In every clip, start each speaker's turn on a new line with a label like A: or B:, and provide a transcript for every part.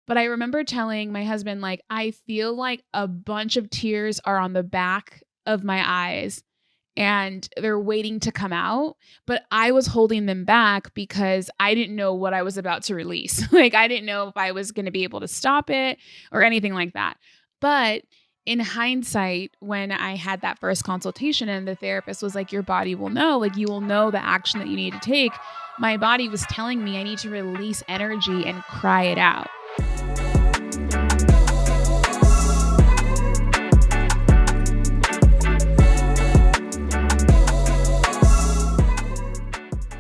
A: But I remember telling my husband, like, I feel like a bunch of tears are on the back of my eyes and they're waiting to come out, but I was holding them back because I didn't know what I was about to release. Like, I didn't know if I was going to be able to stop it or anything like that. But in hindsight, when I had that first consultation and the therapist was like, your body will know, like, you will know the action that you need to take. My body was telling me I need to release energy and cry it out.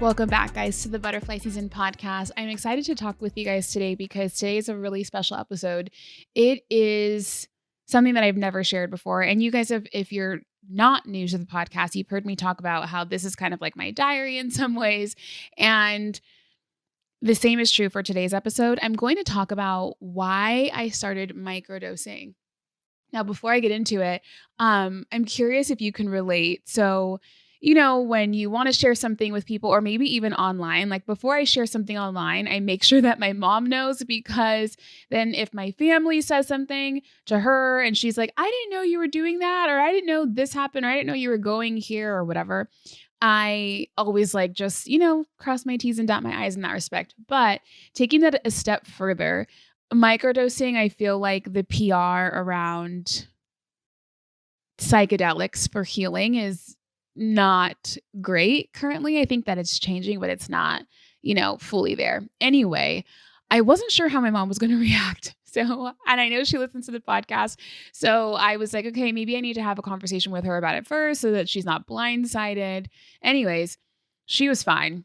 A: Welcome back, guys, to the Butterfly Season podcast. I'm excited to talk with you guys today because today is a really special episode. It is something that I've never shared before. And you guys have, if you're not new to the podcast, you've heard me talk about how this is kind of like my diary in some ways. And the same is true for today's episode. I'm going to talk about why I started microdosing. Now, before I get into it, I'm curious if you can relate. So, when you want to share something with people or maybe even online, like before I share something online, I make sure that my mom knows, because then if my family says something to her and she's like, I didn't know you were doing that, or I didn't know this happened, or I didn't know you were going here or whatever, I always just, cross my T's and dot my I's in that respect. But taking that a step further, microdosing, I feel like the PR around psychedelics for healing is not great currently. I think that it's changing, but it's not, fully there. Anyway, I wasn't sure how my mom was going to react. So, and I know she listens to the podcast. So I was like, okay, maybe I need to have a conversation with her about it first so that she's not blindsided. Anyways, she was fine.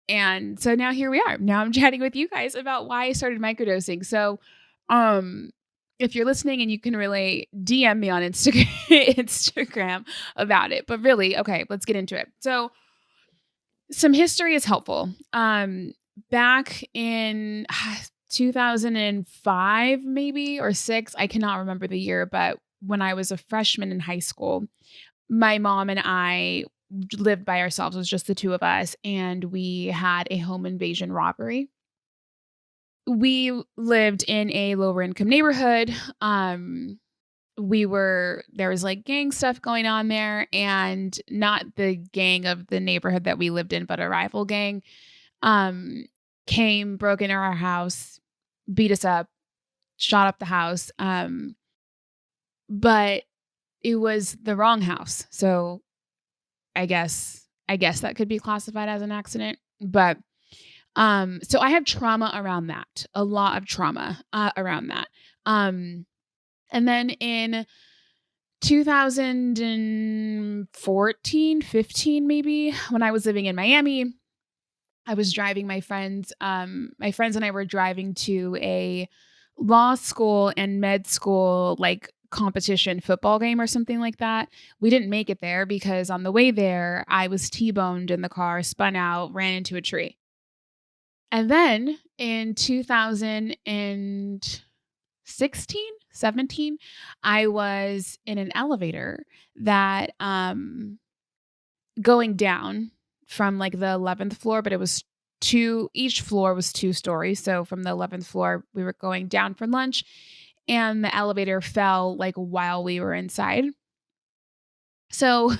A: And so now here we are. Now I'm chatting with you guys about why I started microdosing. So, if you're listening and you can relate, DM me on Instagram about it. But really, okay, let's get into it. So some history is helpful. Back in 2005, maybe, or 6, I cannot remember the year, but when I was a freshman in high school, my mom and I lived by ourselves. It was just the two of us, and we had a home invasion robbery. We lived in a lower income neighborhood. There was gang stuff going on there, and not the gang of the neighborhood that we lived in, but a rival gang, broke into our house, beat us up, shot up the house. But it was the wrong house. So I guess that could be classified as an accident, but so I have trauma around that, a lot of trauma around that. And then in 2014, 15, maybe, when I was living in Miami, I was driving my friends and I were driving to a law school and med school, competition football game or something like that. We didn't make it there because on the way there, I was T-boned in the car, spun out, ran into a tree. And then in 2016, 17, I was in an elevator that going down from the 11th floor, but it was each floor was 2 stories. So from the 11th floor, we were going down for lunch, and the elevator fell while we were inside. So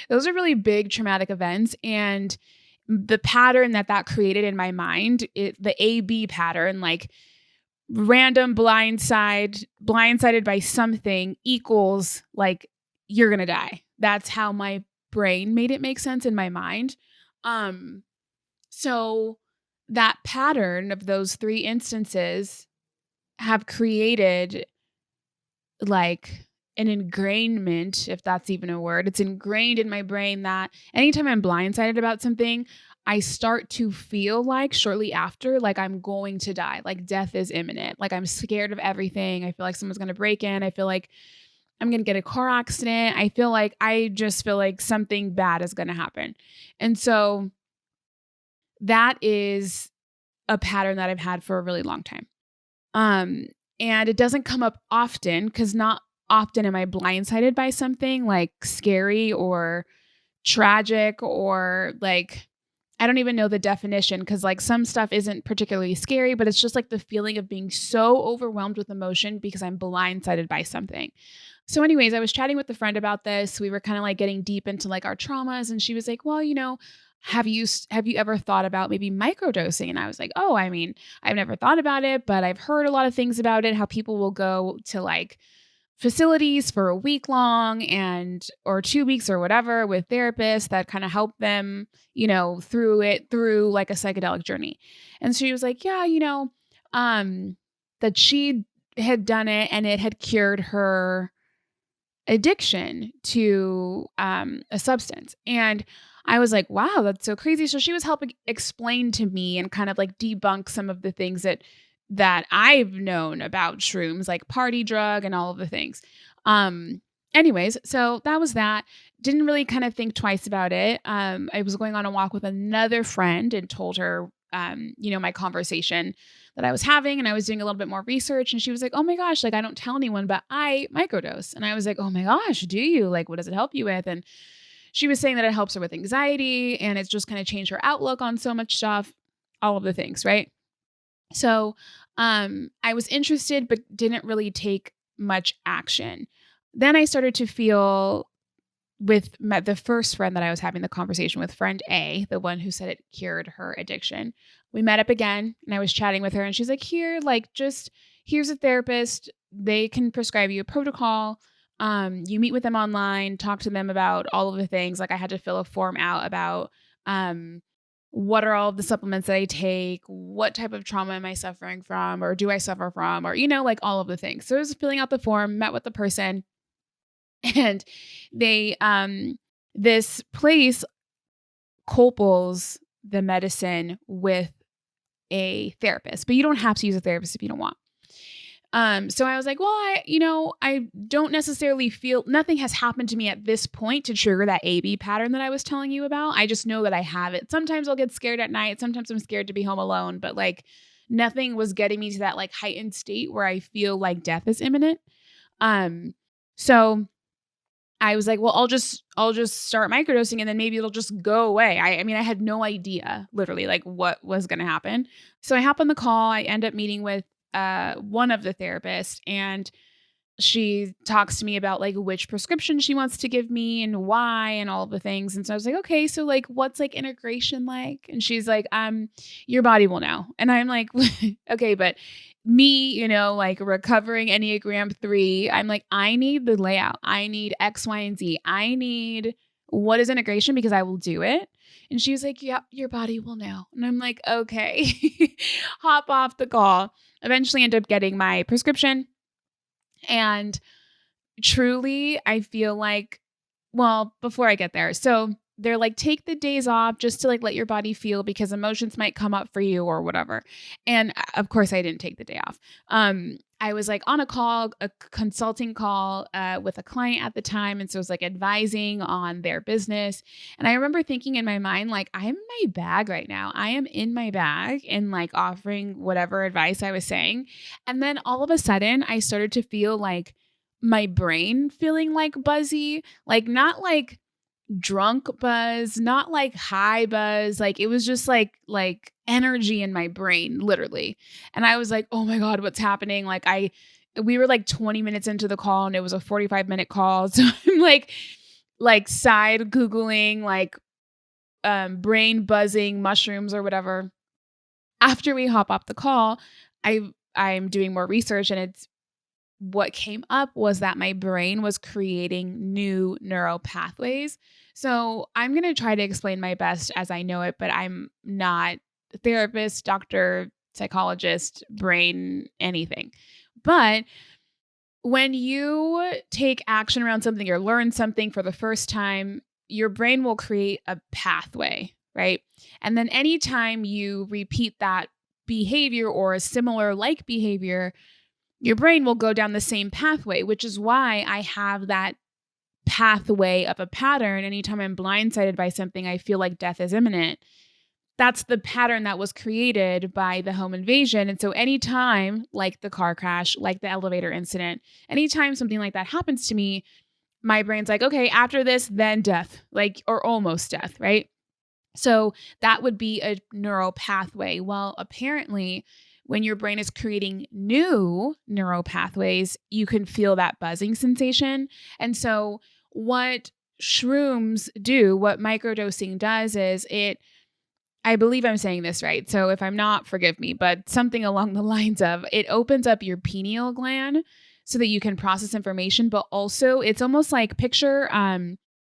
A: those are really big traumatic events. And the pattern that created in my mind, the AB pattern, random blindsided by something equals you're going to die. That's how my brain made it make sense in my mind. So that pattern of those 3 instances have created an ingrainment, if that's even a word. It's ingrained in my brain that anytime I'm blindsided about something, I start to feel shortly after, I'm going to die, death is imminent. I'm scared of everything. I feel like someone's going to break in. I feel like I'm going to get a car accident. I just feel like something bad is going to happen. And so that is a pattern that I've had for a really long time. And it doesn't come up often, because not often am I blindsided by something scary or tragic or I don't even know the definition because like some stuff isn't particularly scary, but it's just like the feeling of being so overwhelmed with emotion because I'm blindsided by something. So anyways, I was chatting with a friend about this. We were kind of like getting deep into like our traumas and she was like, "Well, have you ever thought about maybe microdosing?" And I was like, "Oh, I mean, I've never thought about it, but I've heard a lot of things about it, how people will go to like facilities for a week long and or 2 weeks or whatever with therapists that kind of help them, through like a psychedelic journey." And she was like, "Yeah, that she had done it and it had cured her addiction to a substance." And I was like, "Wow, that's so crazy." So she was helping explain to me and kind of like debunk some of the things that I've known about shrooms, like party drug and all of the things. Um, Anyways, so that was that. Didn't really kind of think twice about it. I was going on a walk with another friend and told her, my conversation that I was having, and I was doing a little bit more research. And she was like, "Oh my gosh, like I don't tell anyone, but I microdose." And I was like, "Oh my gosh, do you? Like, what does it help you with?" And she was saying that it helps her with anxiety and it's just kind of changed her outlook on so much stuff, all of the things, right? So, I was interested, but didn't really take much action. Then I started to feel with the first friend that I was having the conversation with, friend A, the one who said it cured her addiction. We met up again and I was chatting with her and she's like, "Here, like just here's a therapist. They can prescribe you a protocol. You meet with them online, talk to them about all of the things." Like I had to fill a form out about um what are all of the supplements that I take? What type of trauma am I suffering from? Or do I suffer from? Or, like all of the things. So I was filling out the form, met with the person, and they, this place couples the medicine with a therapist, but you don't have to use a therapist if you don't want. So I was like, "Well, I don't necessarily feel nothing has happened to me at this point to trigger that AB pattern that I was telling you about. I just know that I have it. Sometimes I'll get scared at night. Sometimes I'm scared to be home alone, but like nothing was getting me to that like heightened state where I feel like death is imminent." So I was like, "Well, I'll just start microdosing and then maybe it'll just go away." I mean, I had no idea literally like what was going to happen. So I hop on the call. I end up meeting with one of the therapists and she talks to me about like which prescription she wants to give me and why and all of the things. And so I was like, "Okay, so like what's like integration like?" And she's like, your body will know." And I'm like, "Okay, but me, like recovering Enneagram 3, I'm like, I need the layout. I need X, Y, and Z. I need what is integration because I will do it." And she was like, "Yep, your body will know." And I'm like, "Okay." Hop off the call. Eventually end up getting my prescription. And truly, I feel like, well, before I get there, so they're like, "Take the days off just to like let your body feel because emotions might come up for you or whatever." And of course, I didn't take the day off. I was like on a call, a consulting call with a client at the time. And so it was like advising on their business. And I remember thinking in my mind, like, I'm in my bag right now. I am in my bag and like offering whatever advice I was saying. And then all of a sudden, I started to feel like my brain feeling like buzzy, like not like drunk buzz, not like high buzz. Like it was just like energy in my brain, literally. And I was like, "Oh my God, what's happening?" We were like 20 minutes into the call and it was a 45-minute call. So I'm like side Googling, like brain buzzing mushrooms or whatever. After we hop off the call, I'm doing more research and what came up was that my brain was creating new neural pathways. So I'm going to try to explain my best as I know it, but I'm not a therapist, doctor, psychologist, brain, anything. But when you take action around something or learn something for the first time, your brain will create a pathway, right? And then anytime you repeat that behavior or a similar like behavior, your brain will go down the same pathway, which is why I have that pathway of a pattern. Anytime I'm blindsided by something, I feel like death is imminent. That's the pattern that was created by the home invasion. And so anytime, like the car crash, like the elevator incident, anytime something like that happens to me, my brain's like, "Okay, after this, then death, like, or almost death," right? So that would be a neural pathway. Well, apparently, when your brain is creating new neural pathways, you can feel that buzzing sensation. And so, what shrooms do, what microdosing does is I believe I'm saying this right. So if I'm not, forgive me, but something along the lines of it opens up your pineal gland so that you can process information, but also it's almost like picture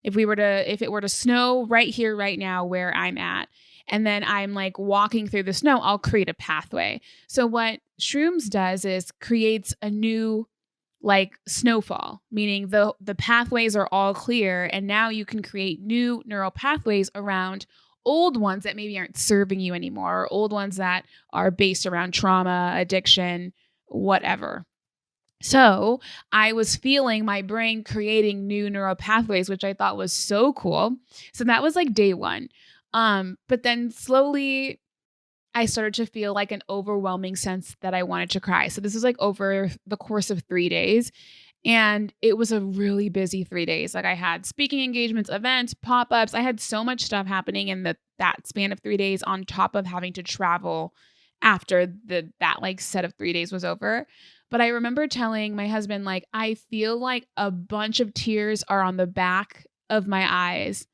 A: if it were to snow right here right now where I'm at, and then I'm like walking through the snow, I'll create a pathway. So what shrooms does is creates a new like snowfall, meaning the pathways are all clear and now you can create new neural pathways around old ones that maybe aren't serving you anymore, or old ones that are based around trauma, addiction, whatever. So I was feeling my brain creating new neural pathways, which I thought was so cool. So that was like day one. But then slowly I started to feel like an overwhelming sense that I wanted to cry. So this was like over the course of 3 days. And it was a really busy 3 days. Like I had speaking engagements, events, pop-ups. I had so much stuff happening in that span of 3 days on top of having to travel after that like set of 3 days was over. But I remember telling my husband, like, I feel like a bunch of tears are on the back of my eyes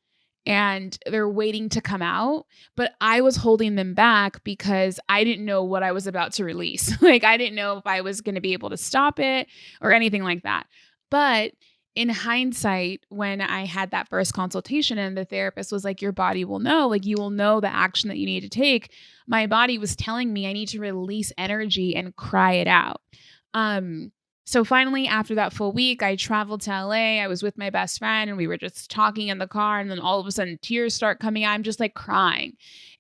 A: and they're waiting to come out, but I was holding them back because I didn't know what I was about to release. Like I didn't know if I was going to be able to stop it or anything like that. But in hindsight, when I had that first consultation and the therapist was like, your body will know, like you will know the action that you need to take. My body was telling me I need to release energy and cry it out. Um, so finally, after that full week, I traveled to LA. I was with my best friend and we were just talking in the car. And then all of a sudden tears start coming out. I'm just like crying.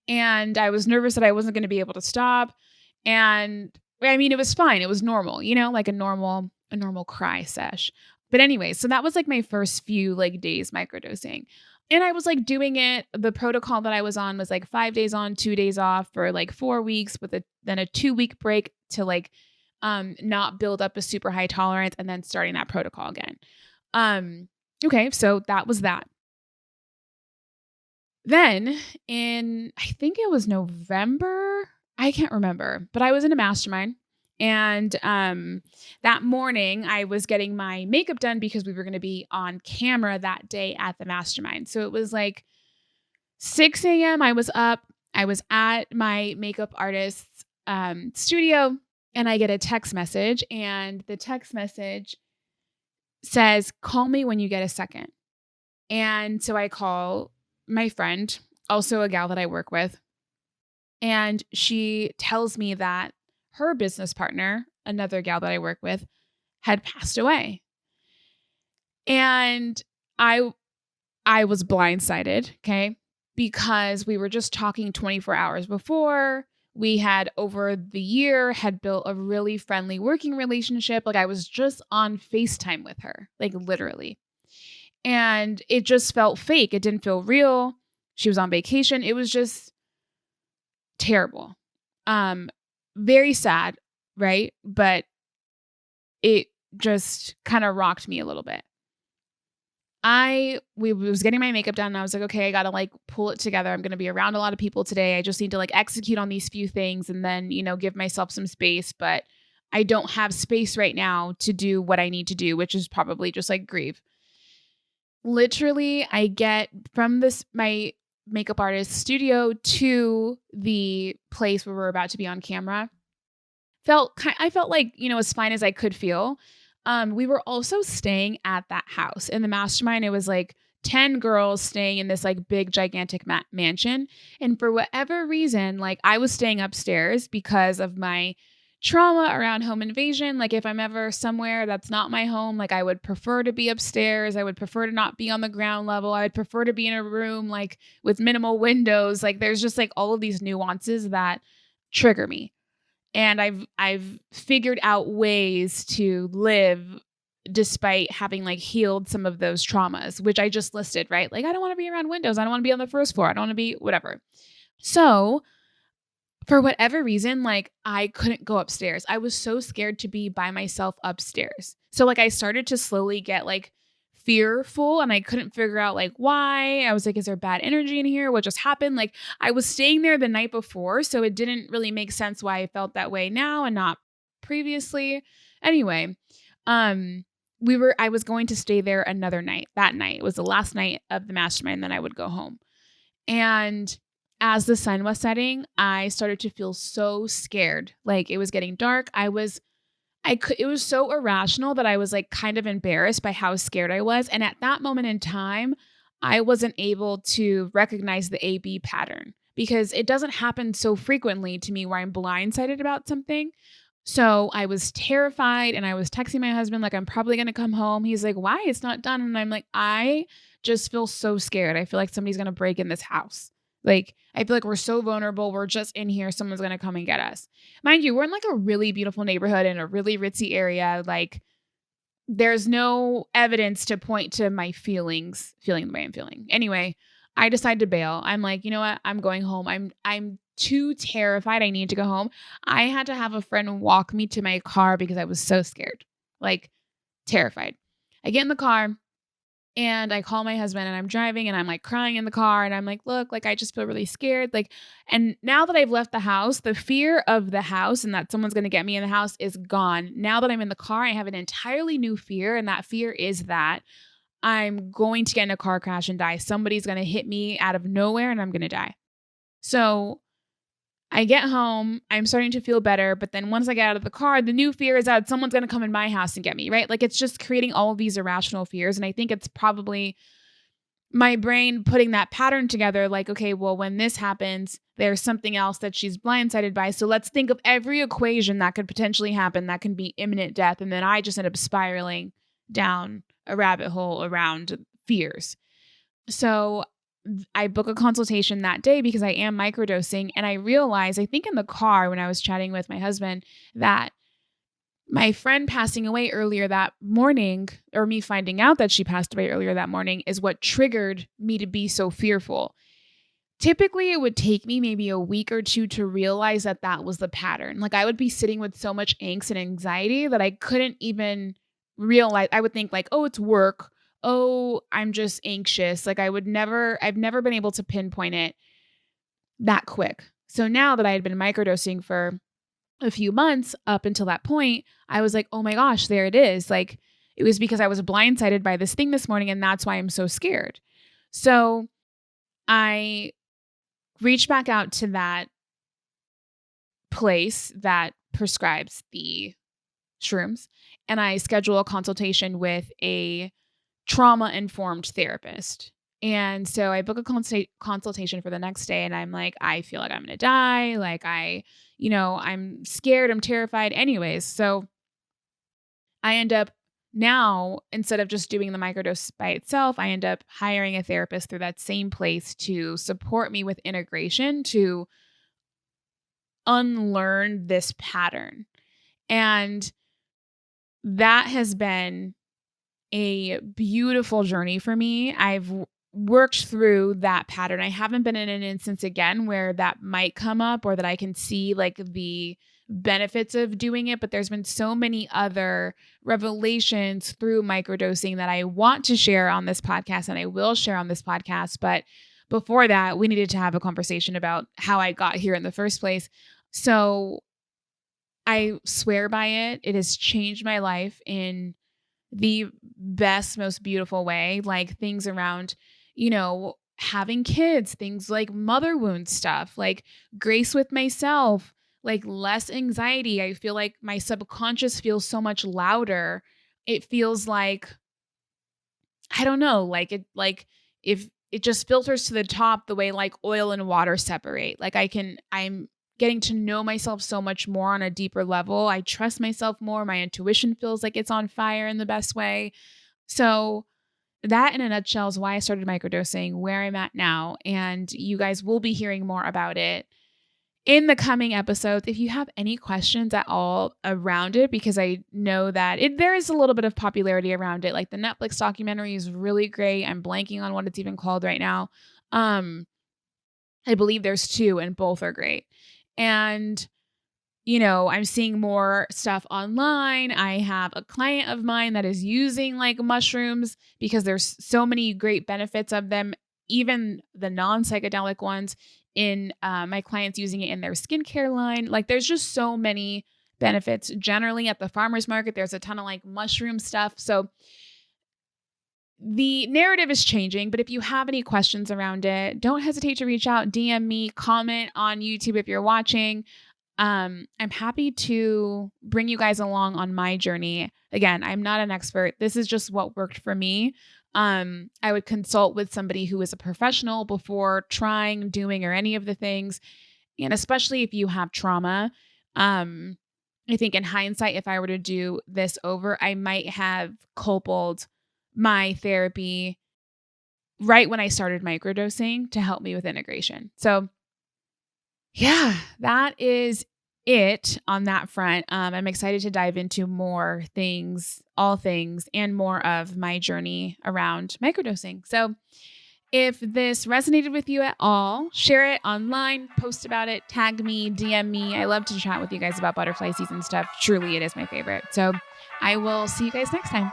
A: And I was nervous that I wasn't going to be able to stop. And I mean, it was fine. It was normal, like a normal cry sesh. But anyway, so that was like my first few like days microdosing. And I was like doing it. The protocol that I was on was like 5 days on, 2 days off for like 4 weeks with then a 2 week break to like not build up a super high tolerance and then starting that protocol again. Okay, so that was that. Then I think it was November, I can't remember, but I was in a mastermind. And that morning I was getting my makeup done because we were going to be on camera that day at the mastermind. So it was like 6 a.m. I was up. I was at my makeup artist's studio and I get a text message, and the text message says, call me when you get a second. And so I call my friend, also a gal that I work with, and she tells me that her business partner, another gal that I work with, had passed away. And I was blindsided, okay? Because we were just talking 24 hours before. We had over the year had built a really friendly working relationship. Like I was just on FaceTime with her, like literally. And it just felt fake. It didn't feel real. She was on vacation. It was just terrible. Very sad, right? But it just kind of rocked me a little bit. We was getting my makeup done and I was like, okay, I got to like pull it together. I'm going to be around a lot of people today. I just need to like execute on these few things and then, give myself some space, but I don't have space right now to do what I need to do, which is probably just like grieve. Literally, I get from my makeup artist studio to the place where we're about to be on camera. I felt like, as fine as I could feel. We were also staying at that house. In the mastermind, it was like 10 girls staying in this like big, gigantic mansion. And for whatever reason, like I was staying upstairs because of my trauma around home invasion. Like if I'm ever somewhere that's not my home, like I would prefer to be upstairs. I would prefer to not be on the ground level. I would prefer to be in a room like with minimal windows. Like there's just like all of these nuances that trigger me. And I've figured out ways to live despite having like healed some of those traumas, which I just listed, right? Like I don't want to be around windows. I don't want to be on the first floor. I don't want to be whatever. So for whatever reason, like I couldn't go upstairs. I was so scared to be by myself upstairs. So like I started to slowly get like fearful and I couldn't figure out like why. I was like, is there bad energy in here? What just happened? Like I was staying there the night before, so it didn't really make sense why I felt that way now and not previously. Anyway, um I was going to stay there another night. That night was the last night of the mastermind, then I would go home. And as the sun was setting, I started to feel so scared. Like it was getting dark. It was so irrational that I was like kind of embarrassed by how scared I was. And at that moment in time, I wasn't able to recognize the AB pattern because it doesn't happen so frequently to me where I'm blindsided about something. So I was terrified and I was texting my husband, like, I'm probably going to come home. He's like, why? It's not done. And I'm like, I just feel so scared. I feel like somebody's going to break in this house. Like, I feel like we're so vulnerable. We're just in here. Someone's going to come and get us. Mind you, we're in like a really beautiful neighborhood in a really ritzy area. Like, there's no evidence to point to my feeling the way I'm feeling. Anyway, I decide to bail. I'm like, you know what? I'm going home. I'm too terrified. I need to go home. I had to have a friend walk me to my car because I was so scared, like terrified. I get in the car and I call my husband and I'm driving and I'm like crying in the car and I'm like, look, like I just feel really scared. Like, and now that I've left the house, the fear of the house and that someone's going to get me in the house is gone. Now that I'm in the car, I have an entirely new fear. And that fear is that I'm going to get in a car crash and die. Somebody's going to hit me out of nowhere and I'm going to die. So I get home, I'm starting to feel better, but then once I get out of the car, the new fear is that someone's going to come in my house and get me, right? Like it's just creating all of these irrational fears. And I think it's probably my brain putting that pattern together like, okay, well, when this happens, there's something else that she's blindsided by. So let's think of every equation that could potentially happen that can be imminent death. And then I just end up spiraling down a rabbit hole around fears. So I book a consultation that day because I am microdosing. And I realized, I think in the car when I was chatting with my husband, that my friend passing away earlier that morning, or me finding out that she passed away earlier that morning, is what triggered me to be so fearful. Typically, it would take me maybe a week or two to realize that that was the pattern. Like I would be sitting with so much angst and anxiety that I couldn't even realize. I would think like, oh, it's work. Oh, I'm just anxious. Like I've never been able to pinpoint it that quick. So now that I had been microdosing for a few months up until that point, I was like, oh my gosh, there it is. Like it was because I was blindsided by this thing this morning and that's why I'm so scared. So I reached back out to that place that prescribes the shrooms and I schedule a consultation with a trauma-informed therapist. And so I book a consultation for the next day and I'm like, I feel like I'm going to die. Like I'm scared. I'm terrified anyways. So I end up now, instead of just doing the microdose by itself, I end up hiring a therapist through that same place to support me with integration to unlearn this pattern. And that has been a beautiful journey for me. I've worked through that pattern. I haven't been in an instance again where that might come up or that I can see like the benefits of doing it, but there's been so many other revelations through microdosing that I want to share on this podcast and I will share on this podcast. But before that, we needed to have a conversation about how I got here in the first place. So I swear by it. It has changed my life in the best, most beautiful way. Like things around, having kids, things like mother wound stuff, like grace with myself, like less anxiety. I feel like my subconscious feels so much louder. It feels like, I don't know, like if it just filters to the top the way like oil and water separate. Like I'm getting to know myself so much more on a deeper level. I trust myself more. My intuition feels like it's on fire in the best way. So that in a nutshell is why I started microdosing, where I'm at now. And you guys will be hearing more about it in the coming episodes. If you have any questions at all around it, because I know that there is a little bit of popularity around it. Like the Netflix documentary is really great. I'm blanking on what it's even called right now. I believe there's two and both are great. And I'm seeing more stuff online. I have a client of mine that is using like mushrooms because there's so many great benefits of them, even the non-psychedelic ones in my clients using it in their skincare line. Like there's just so many benefits. Generally at the farmer's market, there's a ton of like mushroom stuff. So the narrative is changing, but if you have any questions around it, don't hesitate to reach out, DM me, comment on YouTube if you're watching. I'm happy to bring you guys along on my journey. Again, I'm not an expert. This is just what worked for me. I would consult with somebody who is a professional before trying, doing, or any of the things. And especially if you have trauma, I think in hindsight, if I were to do this over, I might have coupled my therapy right when I started microdosing to help me with integration. So yeah, that is it on that front. I'm excited to dive into more things, all things, and more of my journey around microdosing. So if this resonated with you at all, share it online, post about it, tag me, DM me. I love to chat with you guys about butterfly season stuff. Truly, it is my favorite. So I will see you guys next time.